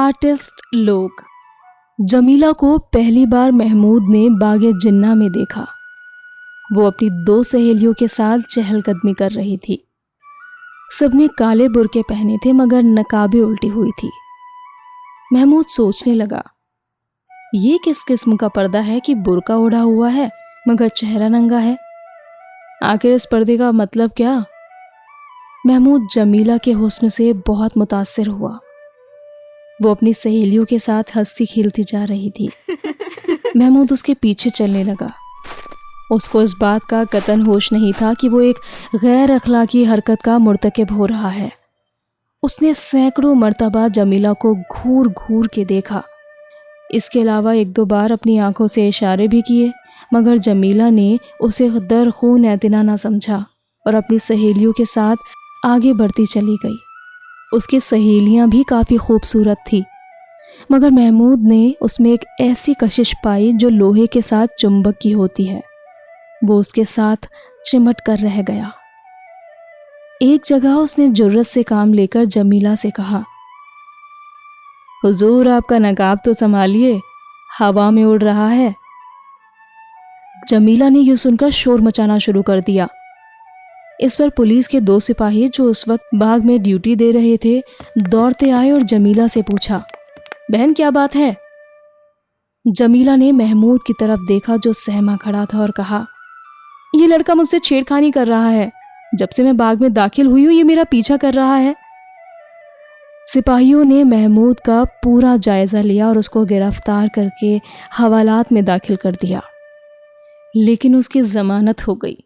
Artist लोग। जमीला को पहली बार महमूद ने बागे जिन्ना में देखा। वो अपनी 2 सहेलियों के साथ चहलकदमी कर रही थी। सबने काले बुर्के पहने थे मगर नकाबें उल्टी हुई थी। महमूद सोचने लगा, ये किस किस्म का पर्दा है कि बुर्का ओढ़ा हुआ है मगर चेहरा नंगा है। आखिर इस पर्दे का मतलब क्या? महमूद जमीला के हुस्न से बहुत मुतासिर हुआ। वो अपनी सहेलियों के साथ हंसती खेलती जा रही थी। महमूद उसके पीछे चलने लगा। उसको इस बात का कतन होश नहीं था कि वो एक गैर अखलाकी हरकत का मुर्तकिब हो रहा है। उसने सैकड़ों मर्तबा जमीला को घूर घूर के देखा। इसके अलावा 1-2 बार अपनी आंखों से इशारे भी किए मगर जमीला ने उसे दर खून एतना ना समझा और अपनी सहेलियों के साथ आगे बढ़ती चली गई। उसकी सहेलियां भी काफ़ी खूबसूरत थी मगर महमूद ने उसमें एक ऐसी कशिश पाई जो लोहे के साथ चुंबक की होती है। वो उसके साथ चिमट कर रह गया। एक जगह उसने जुर्रत से काम लेकर जमीला से कहा, हुजूर आपका नकाब तो संभालिए, हवा में उड़ रहा है। जमीला ने यह सुनकर शोर मचाना शुरू कर दिया। इस पर पुलिस के 2 सिपाही जो उस वक्त बाग में ड्यूटी दे रहे थे दौड़ते आए और जमीला से पूछा, बहन क्या बात है? जमीला ने महमूद की तरफ देखा जो सहमा खड़ा था और कहा, ये लड़का मुझसे छेड़खानी कर रहा है। जब से मैं बाग में दाखिल हुई हूं ये मेरा पीछा कर रहा है। सिपाहियों ने महमूद का पूरा जायजा लिया और उसको गिरफ्तार करके हवालात में दाखिल कर दिया, लेकिन उसकी जमानत हो गई।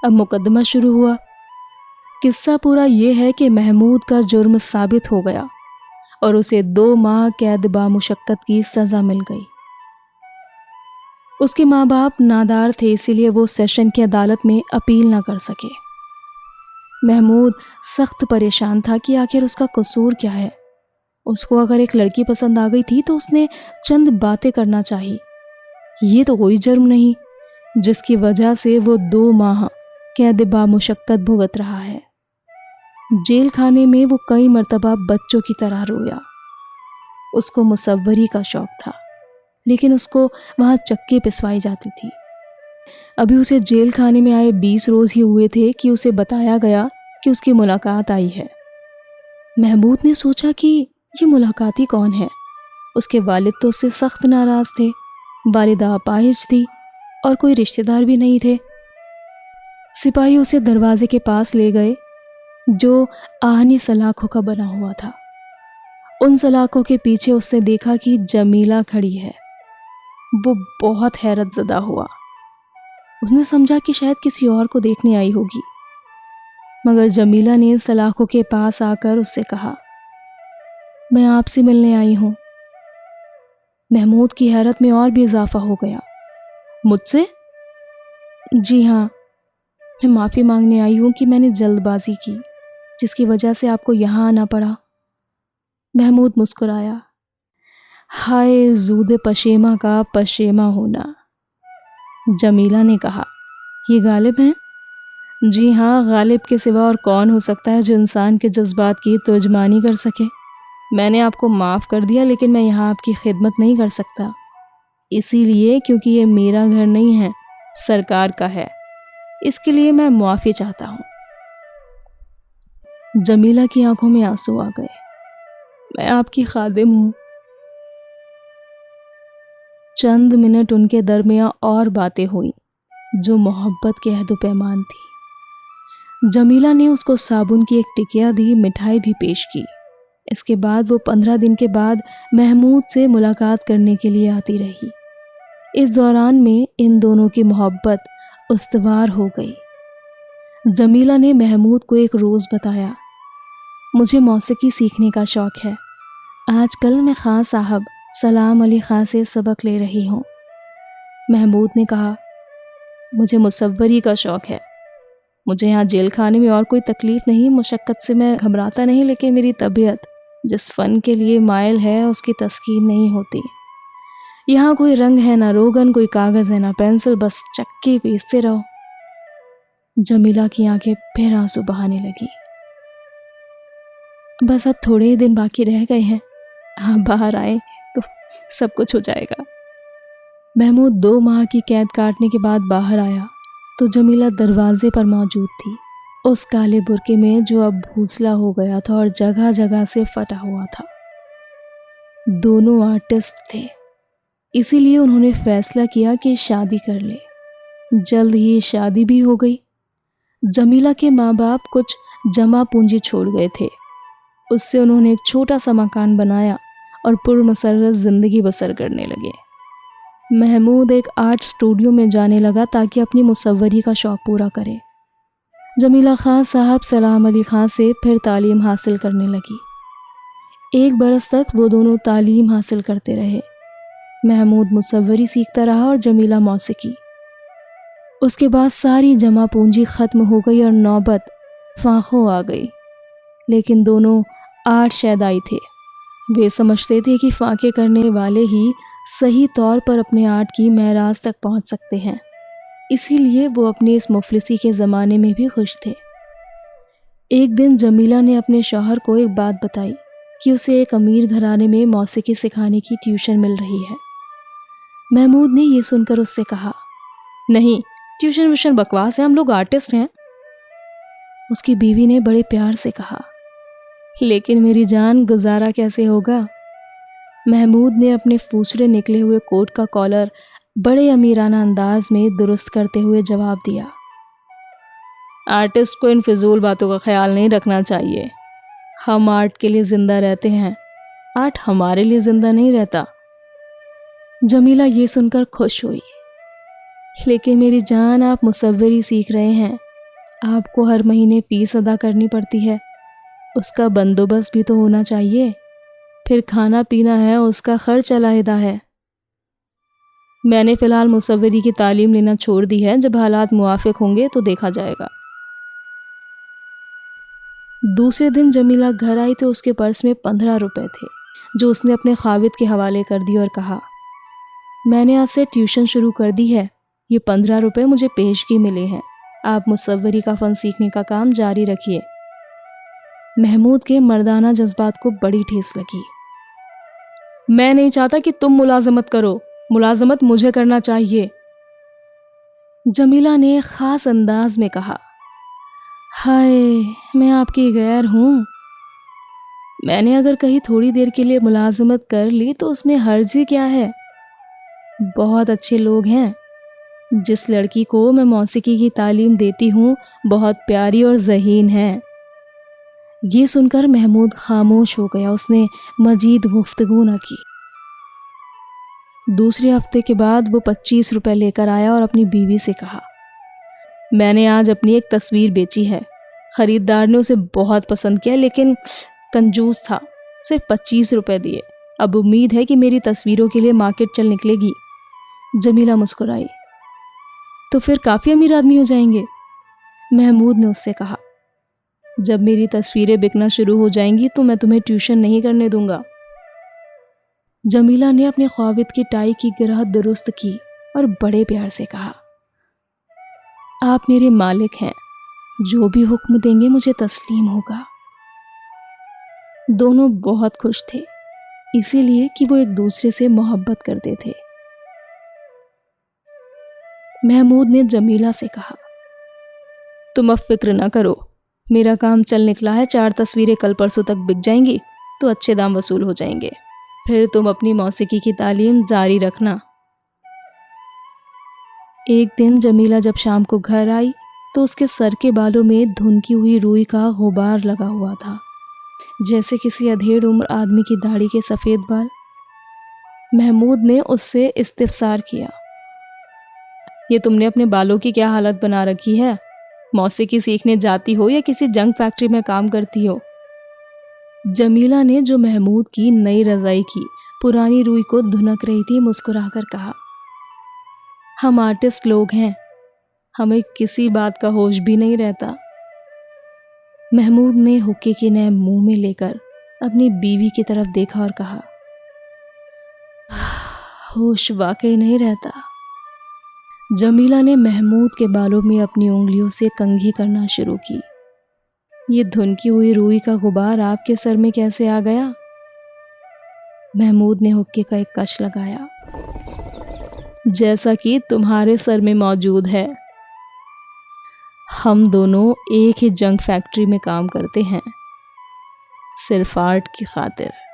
अब मुकदमा शुरू हुआ। किस्सा पूरा ये है कि महमूद का जुर्म साबित हो गया और उसे 2 माह कैद बामुशक्कत की सज़ा मिल गई। उसके माँ बाप नादार थे, इसीलिए वो सेशन की अदालत में अपील ना कर सके। महमूद सख्त परेशान था कि आखिर उसका कसूर क्या है। उसको अगर एक लड़की पसंद आ गई थी तो उसने चंद बातें करना चाहिए। ये तो कोई जुर्म नहीं जिसकी वजह से वो 2 माह कैद बामुशक्कत भुगत रहा है। जेल खाने में वो कई मर्तबा बच्चों की तरह रोया। उसको मुसव्वरी का शौक था, लेकिन उसको वहाँ चक्की पिसवाई जाती थी। अभी उसे जेल खाने में आए 20 रोज़ ही हुए थे कि उसे बताया गया कि उसकी मुलाकात आई है। महमूद ने सोचा कि ये मुलाकाती कौन है। उसके वालिद तो उससे सख्त नाराज़ थे, वालिदा अपाहिज थी और कोई रिश्तेदार भी नहीं थे। सिपाही उसे दरवाजे के पास ले गए जो आहनी सलाखों का बना हुआ था। उन सलाखों के पीछे उसने देखा कि जमीला खड़ी है। वो बहुत हैरत ज़दा हुआ। उसने समझा कि शायद किसी और को देखने आई होगी, मगर जमीला ने सलाखों के पास आकर उससे कहा, मैं आपसे मिलने आई हूँ। महमूद की हैरत में और भी इजाफा हो गया। मुझसे? जी हाँ, मैं माफ़ी मांगने आई हूँ कि मैंने जल्दबाजी की जिसकी वजह से आपको यहाँ आना पड़ा। महमूद मुस्कुराया। हाय ज़ूद पशेमा का पशेमा होना। जमीला ने कहा, ये गालिब हैं? जी हाँ, गालिब के सिवा और कौन हो सकता है जो इंसान के जज्बात की तर्जमानी कर सके। मैंने आपको माफ़ कर दिया, लेकिन मैं यहाँ आपकी खिदमत नहीं कर सकता, इसीलिए क्योंकि ये मेरा घर नहीं है, सरकार का है। इसके लिए मैं मुआफ़ी चाहता हूँ। जमीला की आंखों में आंसू आ गए। मैं आपकी खादिम हूँ। चंद मिनट उनके दरमियाँ और बातें हुई जो मोहब्बत के अहद पैमान थी। जमीला ने उसको साबुन की एक टिकिया दी, मिठाई भी पेश की। इसके बाद वो 15 दिन के बाद महमूद से मुलाकात करने के लिए आती रही। इस दौरान में इन दोनों की मोहब्बत उस्तवार हो गई। जमीला ने महमूद को एक रोज़ बताया, मुझे मौसीकी सीखने का शौक़ है। आजकल मैं खां साहब सलाम अली खां से सबक ले रही हूँ। महमूद ने कहा, मुझे मुसव्वरी का शौक़ है। मुझे यहाँ जेल खाने में और कोई तकलीफ़ नहीं, मुशक्क़त से मैं घबराता नहीं, लेकिन मेरी तबीयत जिस फ़न के लिए माइल है उसकी तस्कीन नहीं होती। यहाँ कोई रंग है ना रोगन, कोई कागज़ है ना पेंसिल, बस चक्की पीसते रहो। जमीला की आंखें फिर आंसू बहाने लगी। बस अब थोड़े ही दिन बाकी रह गए हैं, आप बाहर आए तो सब कुछ हो जाएगा। महमूद 2 माह की कैद काटने के बाद बाहर आया तो जमीला दरवाजे पर मौजूद थी, उस काले बुर्के में जो अब भूसला हो गया था और जगह जगह से फटा हुआ था। दोनों आर्टिस्ट थे, इसीलिए उन्होंने फैसला किया कि शादी कर ले। जल्द ही शादी भी हो गई। जमीला के माँ बाप कुछ जमा पूंजी छोड़ गए थे, उससे उन्होंने एक छोटा सा मकान बनाया और पुरमसर्रत ज़िंदगी बसर करने लगे। महमूद एक आर्ट स्टूडियो में जाने लगा ताकि अपनी मुसव्वरी का शौक़ पूरा करे। जमीला खां साहब सलाम अली खां से फिर तालीम हासिल करने लगी। 1 बरस तक वो दोनों तालीम हासिल करते रहे। महमूद मुसव्वरी सीखता रहा और जमीला मौसीकी। उसके बाद सारी जमा पूंजी ख़त्म हो गई और नौबत फाखो आ गई। लेकिन दोनों आर्ट शैदाई थे। वे समझते थे कि फाके करने वाले ही सही तौर पर अपने आर्ट की महराज तक पहुंच सकते हैं, इसीलिए वो अपने इस मुफलिसी के ज़माने में भी खुश थे। एक दिन जमीला ने अपने शौहर को एक बात बताई कि उसे एक अमीर घराने में मौसीकी सिखाने की ट्यूशन मिल रही है। महमूद ने ये सुनकर उससे कहा, नहीं, ट्यूशन व्यूशन बकवास है, हम लोग आर्टिस्ट हैं। उसकी बीवी ने बड़े प्यार से कहा, लेकिन मेरी जान, गुजारा कैसे होगा? महमूद ने अपने फूसड़े निकले हुए कोट का कॉलर बड़े अमीराना अंदाज में दुरुस्त करते हुए जवाब दिया, आर्टिस्ट को इन फिजूल बातों का ख्याल नहीं रखना चाहिए। हम आर्ट के लिए ज़िंदा रहते हैं, आर्ट हमारे लिए ज़िंदा नहीं रहता। जमीला ये सुनकर खुश हुई, लेकिन मेरी जान, आप मुसव्वरी सीख रहे हैं, आपको हर महीने फ़ीस अदा करनी पड़ती है, उसका बंदोबस्त भी तो होना चाहिए। फिर खाना पीना है, उसका खर्च अलहदा है। मैंने फ़िलहाल मुसव्वरी की तालीम लेना छोड़ दी है, जब हालात मुवाफ़िक होंगे तो देखा जाएगा। दूसरे दिन जमीला घर आई तो उसके पर्स में 15 रुपए थे, जो उसने अपने खाविद के हवाले कर दिए और कहा, मैंने आज से ट्यूशन शुरू कर दी है, ये 15 रुपए मुझे पेशगी मिले हैं, आप मुसव्वरी का फ़न सीखने का काम जारी रखिए। महमूद के मर्दाना जज्बात को बड़ी ठेस लगी। मैं नहीं चाहता कि तुम मुलाजमत करो, मुलाजमत मुझे करना चाहिए। जमीला ने ख़ास अंदाज में कहा, हाय, मैं आपकी गैर हूँ। मैंने अगर कहीं थोड़ी देर के लिए मुलाजमत कर ली तो उसमें हर्जी क्या है? बहुत अच्छे लोग हैं। जिस लड़की को मैं मौसीकी की तालीम देती हूँ बहुत प्यारी और ज़हीन है। ये सुनकर महमूद खामोश हो गया। उसने मजीद गुफ्तगू न की। दूसरे हफ्ते के बाद वो 25 रुपए लेकर आया और अपनी बीवी से कहा, मैंने आज अपनी एक तस्वीर बेची है। ख़रीदार ने उसे बहुत पसंद किया, लेकिन कंजूस था, सिर्फ 25 रुपए दिए। अब उम्मीद है कि मेरी तस्वीरों के लिए मार्केट चल निकलेगी। जमीला मुस्कुराई। तो फिर काफ़ी अमीर आदमी हो जाएंगे। महमूद ने उससे कहा, जब मेरी तस्वीरें बिकना शुरू हो जाएंगी तो मैं तुम्हें ट्यूशन नहीं करने दूंगा। जमीला ने अपने ख्वाबिद की टाई की गिरह दुरुस्त की और बड़े प्यार से कहा, आप मेरे मालिक हैं, जो भी हुक्म देंगे मुझे तस्लीम होगा। दोनों बहुत खुश थे, इसीलिए कि वो एक दूसरे से मोहब्बत करते थे। महमूद ने जमीला से कहा, तुम अब फिक्र ना करो, मेरा काम चल निकला है। 4 तस्वीरें कल परसों तक बिक जाएंगी तो अच्छे दाम वसूल हो जाएंगे। फिर तुम अपनी मौसीकी की तालीम जारी रखना। एक दिन जमीला जब शाम को घर आई तो उसके सर के बालों में धुनकी हुई रुई का गुबार लगा हुआ था, जैसे किसी अधेड़ उम्र आदमी की दाढ़ी के सफ़ेद बाल। महमूद ने उससे इस्तिफसार किया, ये तुमने अपने बालों की क्या हालत बना रखी है? मौसीकी सीखने जाती हो या किसी जंग फैक्ट्री में काम करती हो? जमीला ने, जो महमूद की नई रज़ाई की पुरानी रुई को धुनक रही थी, मुस्कुराकर कहा, हम आर्टिस्ट लोग हैं, हमें किसी बात का होश भी नहीं रहता। महमूद ने हुक्के की नैम मुंह में लेकर अपनी बीवी की तरफ देखा और कहा, होश वाकई नहीं रहता। जमीला ने महमूद के बालों में अपनी उंगलियों से कंघी करना शुरू की। ये धुनकी हुई रुई का गुबार आपके सर में कैसे आ गया? محمود نے حقے کا ایک کش لگایا۔ جیسا کہ تمہارے سر میں موجود ہے، ہم دونوں ایک ہی جنک فیکٹری میں کام کرتے ہیں، صرف آرٹ کی خاطر۔